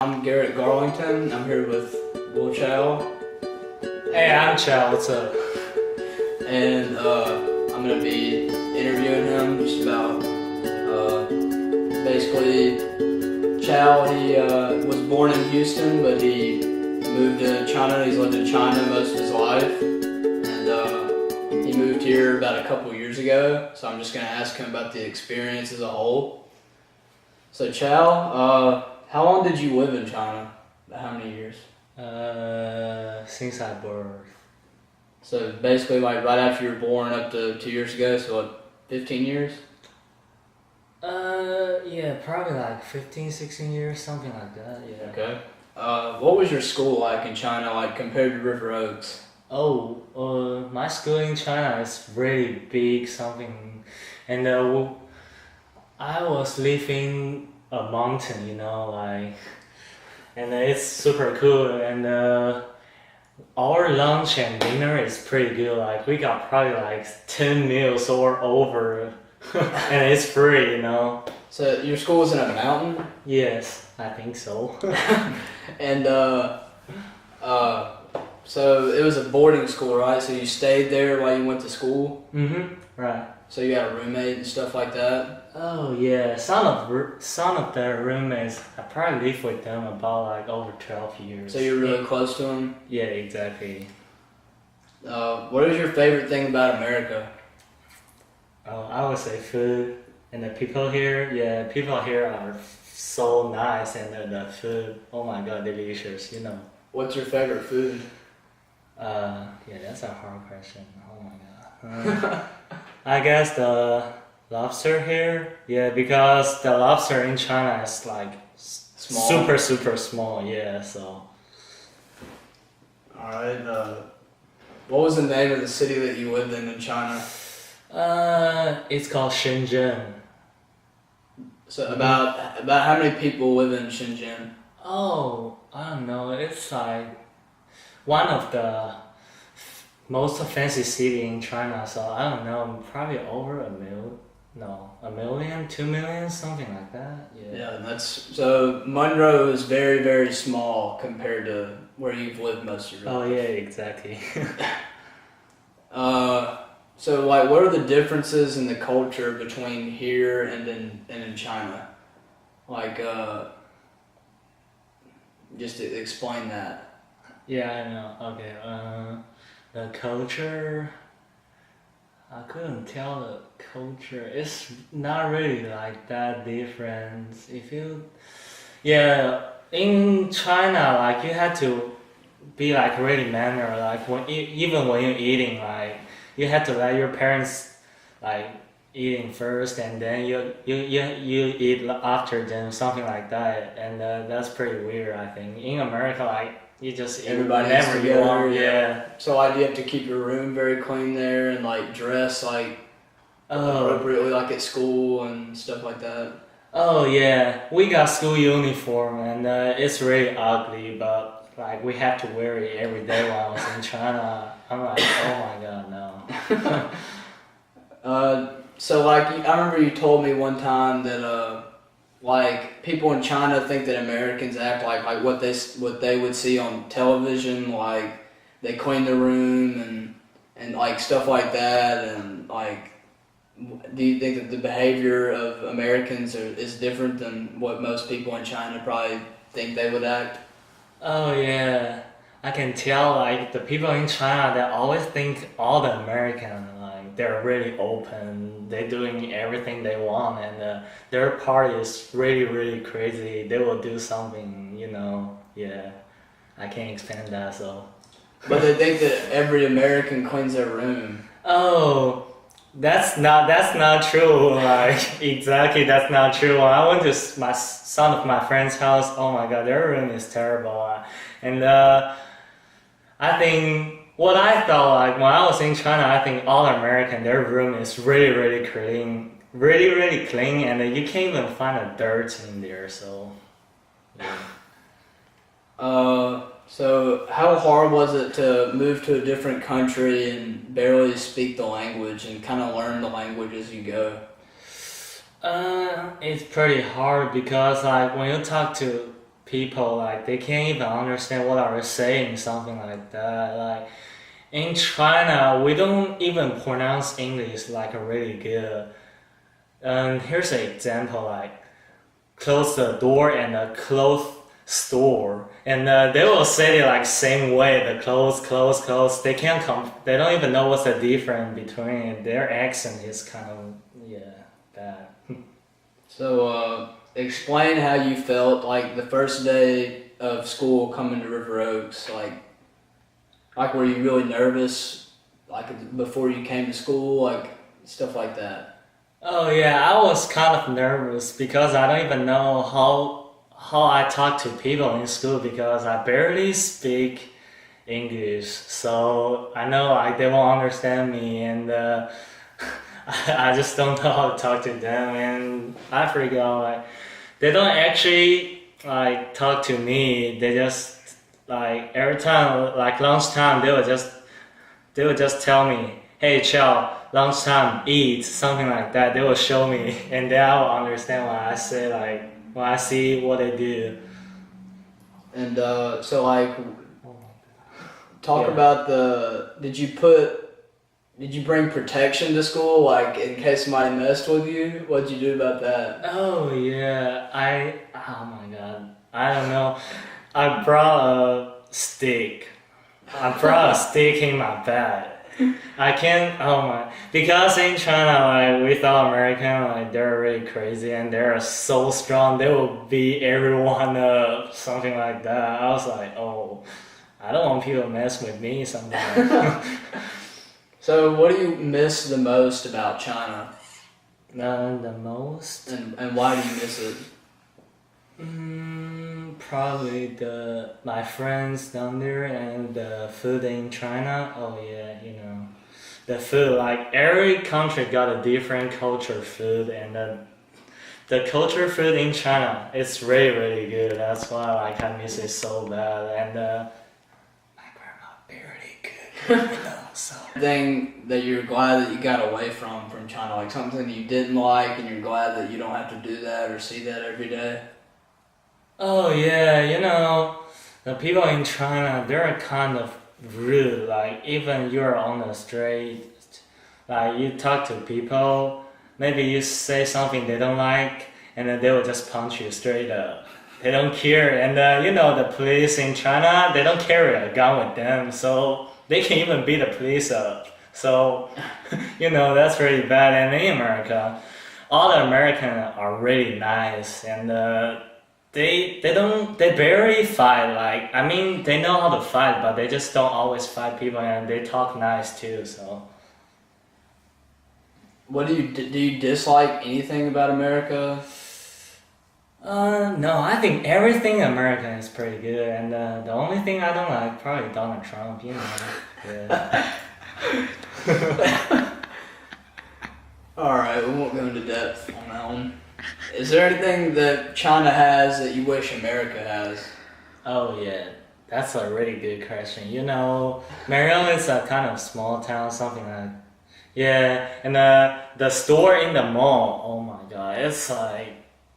I'm Garrett Garlington. I'm here with Chao, Hey, I'm Chao. What's up? and I'm gonna be interviewing him just about basically Chao. He was born in Houston, but he moved to China. He's lived in China most of his life, and he moved here about a couple years ago. So I'm just gonna ask him about the experience as a whole. So Chao, how long did you live in China? How many years? Since I born. So basically, like right after you were born, up to 2 years ago. So what, 15 years? Yeah, probably like 15, 16 years, something like that. Yeah. Okay. What was your school like in China, like compared to River Oaks? My school in China is really big, something, and I was living a mountain, and it's super cool, and our lunch and dinner is pretty good. Like we got probably like 10 meals or over, and it's free. So your school was in a mountain, Yes, I think so. and so it was a boarding school, right? So you stayed there while you went to school. Right. So you had a roommate and stuff like that. Oh yeah, some of the roommates, I probably lived with them about like over 12 years. So you're really close to them. Yeah, exactly. What is your favorite thing about America? I would say food and the people here. Yeah, people here are so nice, and the food, oh my god, delicious. What's your favorite food? Yeah, that's a hard question. Oh my god. I guess the lobster here. Yeah, because the lobster in China is like Small. super super small. Yeah, so. All right. What was the name of the city that you lived in China? It's called Shenzhen. So about how many people live in Shenzhen? Oh, I don't know. It's like one of the most fancy city in China. So I don't know. Probably over a million. No, a million, 2 million, something like that. Yeah. Yeah, so Monroe is very very small compared to where you've lived most of your Oh life. yeah, exactly. So like, what are the differences in the culture between here and in China? Like, just to explain that. Yeah, I know. Okay. The culture. I couldn't tell the culture. It's not really like that different. Yeah, in China, like you had to be like really manner. Like even when you're eating, like you had to let your parents like eating first, and then you eat after them, something like that. And that's pretty weird. I think in America, like you just eat Everybody eats whenever you together, want. Yeah. So like, you have to keep your room very clean there and like dress like appropriately, like at school and stuff like that. Oh yeah, we got school uniform, and it's really ugly, but like we have to wear it every day while I was in China. I'm like, oh my god, no. So like, I remember you told me one time that like people in China think that Americans act like what they would see on television, like they clean their room and like stuff like that, and like, do you think that the behavior of Americans is different than what most people in China probably think they would act? Oh yeah, I can tell like the people in China, they always think all the American like they're really open, they're doing everything they want, and their part is really really crazy. They will do something. Yeah, I can't explain that so. But they think that every American cleans their room. Oh, that's not true. Like exactly, that's not true. When I went to some of my friend's house, oh my god, their room is terrible. And I think what I thought like when I was in China, I think all American, their room is really really clean, really really clean, and you can't even find a dirt in there. So. Yeah. So how hard was it to move to a different country and barely speak the language and kind of learn the language as you go? It's pretty hard because like when you talk to people like they can't even understand what are we saying, something like that. Like in China, we don't even pronounce English like really good. And here's an example, like close the door and a clothes store, and they will say it like same way. The close. They can't come. They don't even know what's the difference between it. Their accent is kind of bad. So, explain how you felt like the first day of school coming to River Oaks. Like were you really nervous, like before you came to school, like stuff like that? Oh yeah, I was kind of nervous because I don't even know how I talk to people in school because I barely speak English. So I know like they won't understand me, and I just don't know how to talk to them, and I forgot like they don't actually like talk to me. They just like every time like lunchtime they would just tell me, "Hey, Chao, lunchtime, eat," something like that. They will show me, and then I will understand what I say, like when I see what they do. And so like talk Yeah. about did you bring protection to school, like in case somebody messed with you? What'd you do about that? Oh yeah, oh my god, I don't know. I brought a stick. I brought a stick in my bag. I can't. Oh my! Because in China, like we thought American, like they're really crazy and they're so strong. They will beat everyone up, something like that. I was like, oh, I don't want people to mess with me, something like that. So what do you miss the most about China, The most. and why do you miss it? Probably my friends down there and the food in China. Oh yeah, the food. Like every country got a different culture food, and the culture food in China it's really good. That's why like I miss it so bad. And my grandma barely good, So Thing that you're glad that you got away from China, like something you didn't like, and you're glad that you don't have to do that or see that every day. oh yeah, the people in China, they're kind of rude. Like even you're on the street, like you talk to people, maybe you say something they don't like, and then they will just punch you straight up. They don't care, and the police in China, they don't carry a gun with them, so they can even beat the police up. So, that's really bad. And in America, all the Americans are really nice, and they barely fight. Like I mean, they know how to fight, but they just don't always fight people, and they talk nice too. So. What do you dislike anything about America? No, I think everything American is pretty good, and the only thing I don't like probably Donald Trump. Yeah. All right, we won't go into depth on that one. Is there anything that China has that you wish America has? Oh yeah, that's a really good question. Marion is a kind of small town, something like. Yeah, and the store in the mall. Oh my god, it's like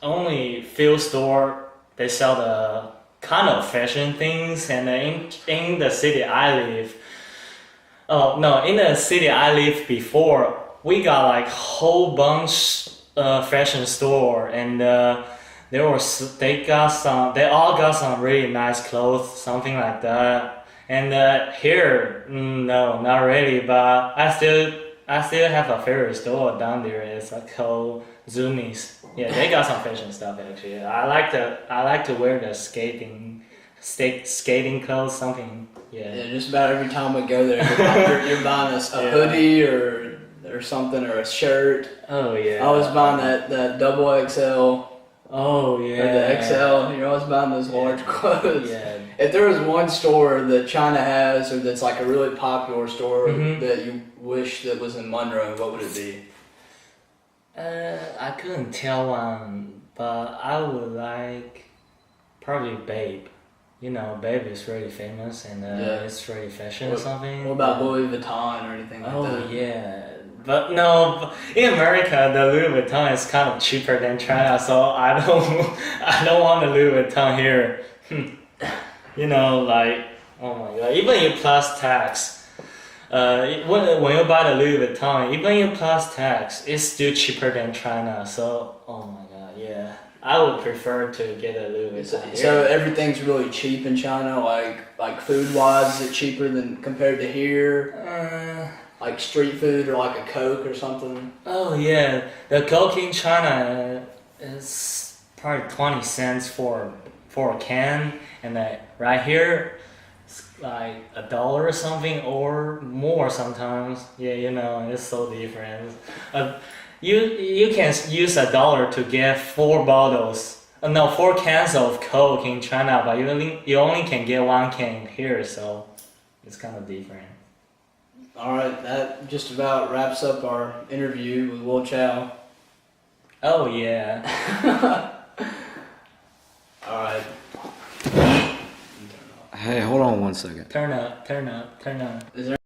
only few store they sell the kind of fashion things, and in the city I live. Oh no, in the city I lived before, we got like whole bunch fashion store, and they all got some really nice clothes, something like that. And here, no, not really, but I still have a favorite store down there. It's called Zoomies. Yeah, they got some fashion stuff actually. I like to wear the skating clothes, something. Yeah, just about every time we go there, you're buying a Yeah. hoodie or something, or a shirt. Oh yeah. I was buying that double XL Oh or yeah. the XL. You're always buying those large clothes. Yeah. If there was one store that China has, or that's like a really popular store Mhm. that you wish that was in Monroe, what would it be? I couldn't tell one, but I would like probably Babe. Babe is really famous, and Yeah. it's really fashion or something. What about Louis Vuitton or anything like Oh that? yeah, But no, in America, the Louis Vuitton is kind of cheaper than China, so I don't, I don't want a Louis Vuitton here. You know, like, oh my god, even you plus tax, when you buy the Louis Vuitton, even you plus tax, it's still cheaper than China. So, oh my god, yeah, I would prefer to get a Louis Vuitton here. So everything's really cheap in China, like food wise, is it cheaper than compared to here? Like street food or like a Coke or something? Oh yeah, the Coke in China is probably 20 cents for a can, and right here it's like $1 or something or more sometimes. Yeah, you know, it's so different. You can use $1 to get 4 bottles. No, 4 cans of Coke in China, but you only can get 1 can here, so it's kind of different. Alright, that just about wraps up our interview with Will Chao. Oh yeah. Alright. Hey, hold on one second. Turn up. Is there